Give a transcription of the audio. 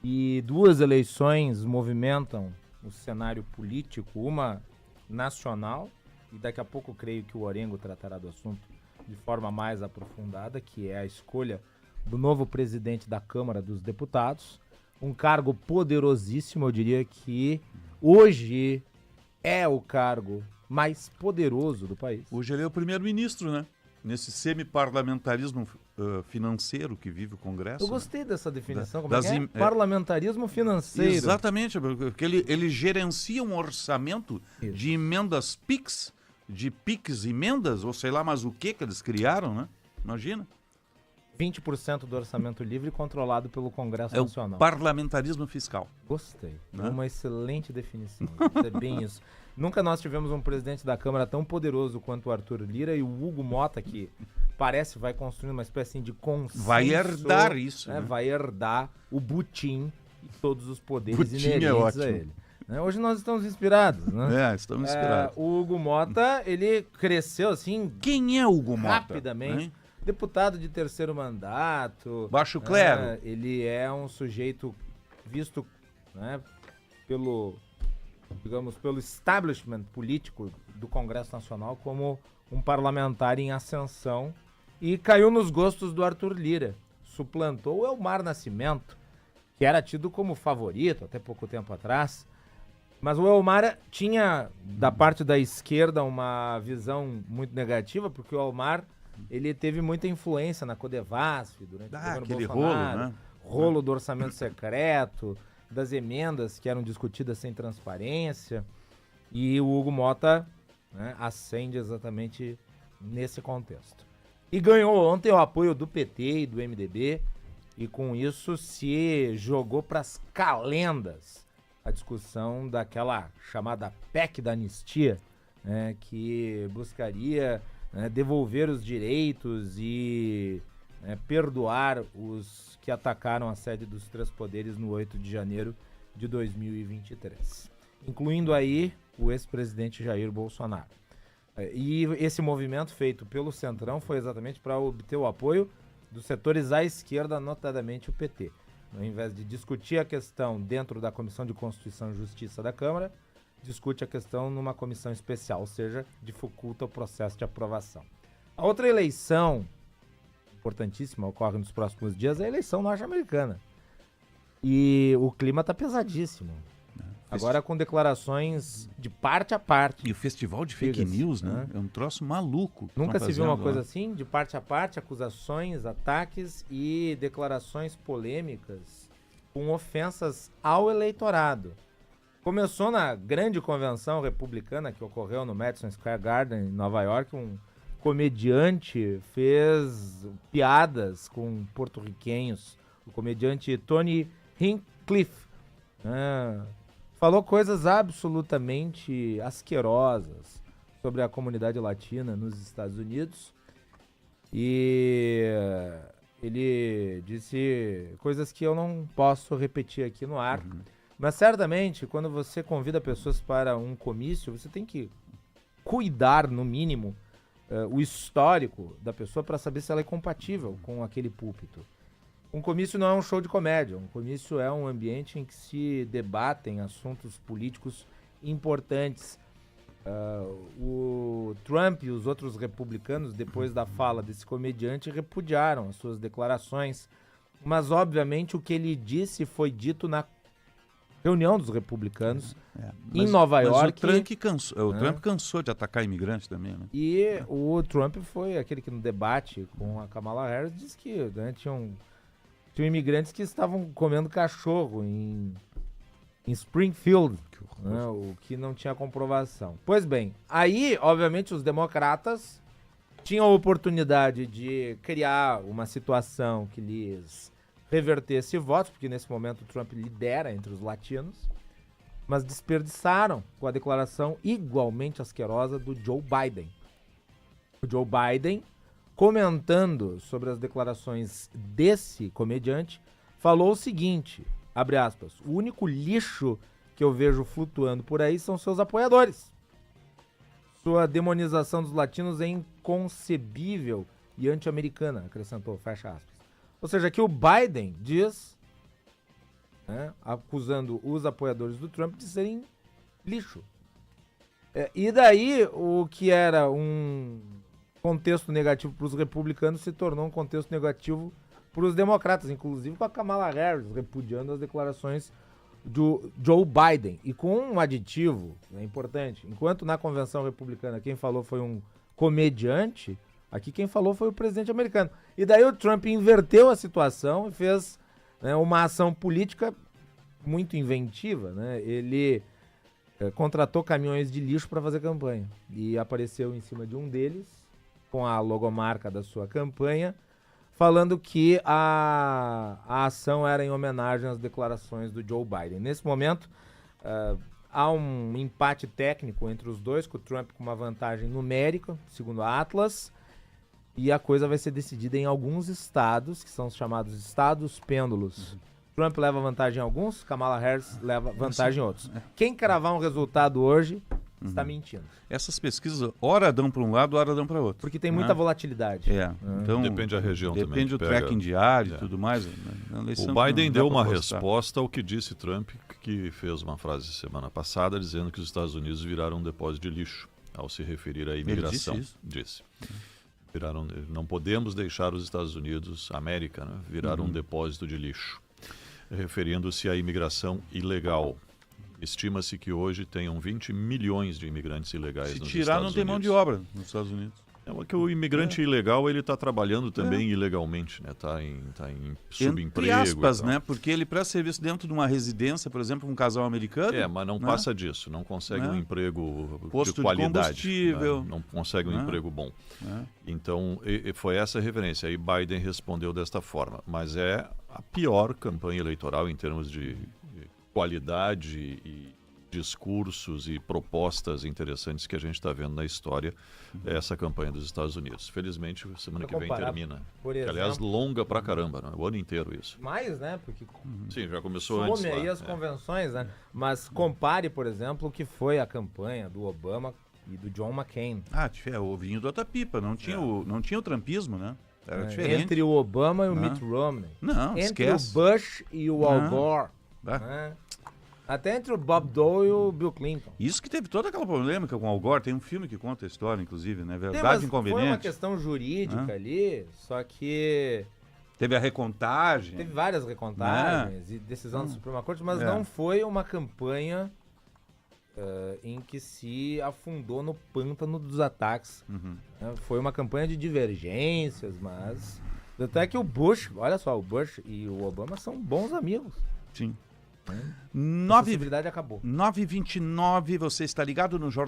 E duas eleições movimentam o cenário político, uma nacional, e daqui a pouco creio que o Orengo tratará do assunto de forma mais aprofundada, que é a escolha do novo presidente da Câmara dos Deputados, um cargo poderosíssimo, eu diria que hoje é o cargo mais poderoso do país. Hoje ele é o primeiro-ministro, né? Nesse semi-parlamentarismo financeiro que vive o Congresso. Eu gostei dessa definição, como das é que é? Parlamentarismo financeiro. Exatamente, porque ele gerencia um orçamento de emendas PIX, de PIX emendas, ou sei lá mais o que eles criaram, né? Imagina. 20% do orçamento livre controlado pelo Congresso Nacional. O parlamentarismo fiscal. Gostei. Né? É uma excelente definição. É bem isso. Nunca nós tivemos um presidente da Câmara tão poderoso quanto o Arthur Lira e o Hugo Mota, que parece vai construir uma espécie de consenso. Vai herdar isso. Né? Vai herdar o butim e todos os poderes butim inerentes a ele. Hoje nós estamos inspirados, né? Estamos inspirados. O Hugo Mota, ele cresceu assim... Quem é o Hugo Mota? Rapidamente. Hein? Deputado de terceiro mandato. Baixo clero. Ele é um sujeito visto, né, pelo establishment político do Congresso Nacional como um parlamentar em ascensão e caiu nos gostos do Arthur Lira. Suplantou o Elmar Nascimento, que era tido como favorito até pouco tempo atrás. Mas o Elmar tinha, da parte da esquerda, uma visão muito negativa, porque o Elmar ele teve muita influência na Codevasf durante o governo aquele Bolsonaro, rolo, né? Rolo do orçamento secreto, das emendas que eram discutidas sem transparência, e o Hugo Mota, né, ascende exatamente nesse contexto. E ganhou ontem o apoio do PT e do MDB, e com isso se jogou para as calendas a discussão daquela chamada PEC da anistia, né, que buscaria devolver os direitos e perdoar os que atacaram a sede dos três poderes no 8 de janeiro de 2023, incluindo aí o ex-presidente Jair Bolsonaro. E esse movimento feito pelo Centrão foi exatamente para obter o apoio dos setores à esquerda, notadamente o PT. Ao invés de discutir a questão dentro da Comissão de Constituição e Justiça da Câmara, discute a questão numa comissão especial, ou seja, dificulta o processo de aprovação. A outra eleição importantíssima, ocorre nos próximos dias, é a eleição norte-americana. E o clima está pesadíssimo. Agora com declarações de parte a parte. E o festival de fake news, né? É um troço maluco. Nunca se viu uma coisa assim, de parte a parte, acusações, ataques e declarações polêmicas com ofensas ao eleitorado. Começou na grande convenção republicana que ocorreu no Madison Square Garden, em Nova York. Um comediante fez piadas com porto-riquenhos. O comediante Tony Hinchcliffe falou coisas absolutamente asquerosas sobre a comunidade latina nos Estados Unidos. E ele disse coisas que eu não posso repetir aqui no ar. Mas certamente, quando você convida pessoas para um comício, você tem que cuidar, no mínimo, o histórico da pessoa para saber se ela é compatível com aquele púlpito. Um comício não é um show de comédia, um comício é um ambiente em que se debatem assuntos políticos importantes. O Trump e os outros republicanos, depois da fala desse comediante, repudiaram as suas declarações, mas obviamente o que ele disse foi dito na reunião dos republicanos em Nova York. O Trump cansou de atacar imigrantes também, né? E o Trump foi aquele que no debate com a Kamala Harris disse que tinham imigrantes que estavam comendo cachorro em Springfield, o que não tinha comprovação. Pois bem, aí, obviamente, os democratas tinham a oportunidade de criar uma situação que lhes revertesse votos, porque nesse momento o Trump lidera entre os latinos, mas desperdiçaram com a declaração igualmente asquerosa do Joe Biden. O Joe Biden, comentando sobre as declarações desse comediante, falou o seguinte, abre aspas, o único lixo que eu vejo flutuando por aí são seus apoiadores. Sua demonização dos latinos é inconcebível e anti-americana, acrescentou, fecha aspas. Ou seja, que o Biden diz né, acusando os apoiadores do Trump de serem lixo. E daí, o que era um contexto negativo para os republicanos se tornou um contexto negativo para os democratas, inclusive com a Kamala Harris repudiando as declarações do Joe Biden. E com um aditivo, é importante, enquanto na convenção republicana quem falou foi um comediante, aqui quem falou foi o presidente americano. E daí o Trump inverteu a situação e fez, né, uma ação política muito inventiva, né? Ele contratou caminhões de lixo para fazer campanha e apareceu em cima de um deles com a logomarca da sua campanha, falando que a ação era em homenagem às declarações do Joe Biden. Nesse momento, há um empate técnico entre os dois, com o Trump com uma vantagem numérica, segundo a Atlas, e a coisa vai ser decidida em alguns estados, que são os chamados estados pêndulos. Trump leva vantagem em alguns, Kamala Harris leva vantagem em outros. Quem cravar um resultado hoje está mentindo. Essas pesquisas, ora dão para um lado, ora dão para outro. Porque tem muita volatilidade. Então, depende da região também. Depende do tracking diário e tudo mais. O Biden deu uma resposta ao que disse Trump, que fez uma frase semana passada dizendo que os Estados Unidos viraram um depósito de lixo, ao se referir à imigração. Ele disse isso? Não podemos deixar os Estados Unidos, a América, né, virar um depósito de lixo, referindo-se à imigração ilegal. Estima-se que hoje tenham 20 milhões de imigrantes ilegais nos Estados Unidos. Se tirar, não tem mão de obra nos Estados Unidos. É que o imigrante ilegal, ele está trabalhando também ilegalmente, né? Está em subemprego. Entre aspas, né? Porque ele presta serviço dentro de uma residência, por exemplo, um casal americano. Mas não passa disso, não consegue um emprego posto de qualidade. De combustível. Não consegue um emprego bom. Então, foi essa a referência. Aí Biden respondeu desta forma. Mas é a pior campanha eleitoral em termos de qualidade e discursos e propostas interessantes que a gente está vendo na história, essa campanha dos Estados Unidos. Felizmente, semana que vem termina. Por exemplo, que, aliás, longa pra caramba, né? O ano inteiro isso. Mais, né? Porque sim, já começou antes lá. Some aí as convenções, né? Mas compare, por exemplo, o que foi a campanha do Obama e do John McCain. O vinho da outra pipa. Não tinha o trumpismo, né? Era diferente. Entre o Obama e o Mitt Romney. Não, entre esquece. O Bush e o Al Gore. Né? Até entre o Bob Dole e o Bill Clinton. Isso que teve toda aquela polêmica com o Al Gore. Tem um filme que conta a história, inclusive, né? Verdade Inconveniente. Foi uma questão jurídica ali, só que... Teve a recontagem. Teve várias recontagens e decisão da Suprema Corte, mas não foi uma campanha em que se afundou no pântano dos ataques. Foi uma campanha de divergências, mas... Até que o Bush, olha só, o Bush e o Obama são bons amigos. Sim. A possibilidade acabou. 9h29, você está ligado no Jornal